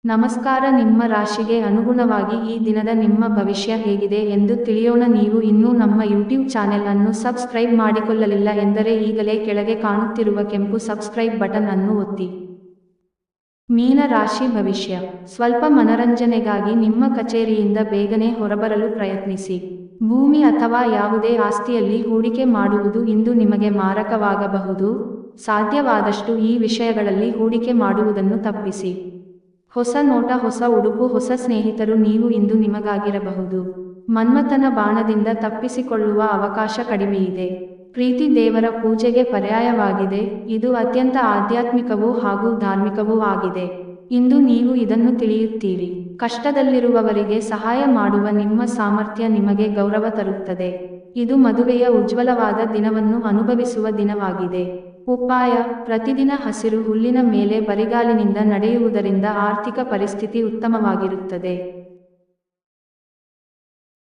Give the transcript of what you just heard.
ನಮಸ್ಕಾರ. ನಿಮ್ಮ ರಾಶಿಗೆ ಅನುಗುಣವಾಗಿ ಈ ದಿನದ ನಿಮ್ಮ ಭವಿಷ್ಯ ಹೇಗಿದೆ ಎಂದು ತಿಳಿಯೋಣ. ನೀವು ಇನ್ನೂ ನಮ್ಮ ಯೂಟ್ಯೂಬ್ ಚಾನೆಲ್ ಅನ್ನು ಸಬ್ಸ್ಕ್ರೈಬ್ ಮಾಡಿಕೊಳ್ಳಲಿಲ್ಲ ಎಂದರೆ ಈಗಲೇ ಕೆಳಗೆ ಕಾಣುತ್ತಿರುವ ಕೆಂಪು ಸಬ್ಸ್ಕ್ರೈಬ್ ಬಟನ್ ಅನ್ನು ಒತ್ತಿ. ಮೀನ ರಾಶಿ ಭವಿಷ್ಯ. ಸ್ವಲ್ಪ ಮನರಂಜನೆಗಾಗಿ ನಿಮ್ಮ ಕಚೇರಿಯಿಂದ ಬೇಗನೆ ಹೊರಬರಲು ಪ್ರಯತ್ನಿಸಿ. ಭೂಮಿ ಅಥವಾ ಯಾವುದೇ ಆಸ್ತಿಯಲ್ಲಿ ಹೂಡಿಕೆ ಮಾಡುವುದು ಇಂದು ನಿಮಗೆ ಮಾರಕವಾಗಬಹುದು. ಸಾಧ್ಯವಾದಷ್ಟು ಈ ವಿಷಯಗಳಲ್ಲಿ ಹೂಡಿಕೆ ಮಾಡುವುದನ್ನು ತಪ್ಪಿಸಿ. ಹೊಸ ನೋಟ, ಹೊಸ ಉಡುಪು, ಹೊಸ ಸ್ನೇಹಿತರು ನೀವು ಇಂದು ನಿಮಗಾಗಿರಬಹುದು. ಮನ್ಮಥನ ಬಾಣದಿಂದ ತಪ್ಪಿಸಿಕೊಳ್ಳುವ ಅವಕಾಶ ಕಡಿಮೆಯಿದೆ. ಪ್ರೀತಿ ದೇವರ ಪೂಜೆಗೆ ಪರ್ಯಾಯವಾಗಿದೆ. ಇದು ಅತ್ಯಂತ ಆಧ್ಯಾತ್ಮಿಕವೂ ಹಾಗೂ ಧಾರ್ಮಿಕವೂ ಆಗಿದೆ. ಇಂದು ನೀವು ಇದನ್ನು ತಿಳಿಯುತ್ತೀರಿ. ಕಷ್ಟದಲ್ಲಿರುವವರಿಗೆ ಸಹಾಯ ಮಾಡುವ ನಿಮ್ಮ ಸಾಮರ್ಥ್ಯ ನಿಮಗೆ ಗೌರವ ತರುತ್ತದೆ. ಇದು ಮದುವೆಯ ಉಜ್ವಲವಾದ ದಿನವನ್ನು ಅನುಭವಿಸುವ ದಿನವಾಗಿದೆ. ಉಪಾಯ: ಪ್ರತಿದಿನ ಹಸಿರು ಹುಲ್ಲಿನ ಮೇಲೆ ಬರಿಗಾಲಿನಿಂದ ನಡೆಯುವುದರಿಂದ ಆರ್ಥಿಕ ಪರಿಸ್ಥಿತಿ ಉತ್ತಮವಾಗಿರುತ್ತದೆ.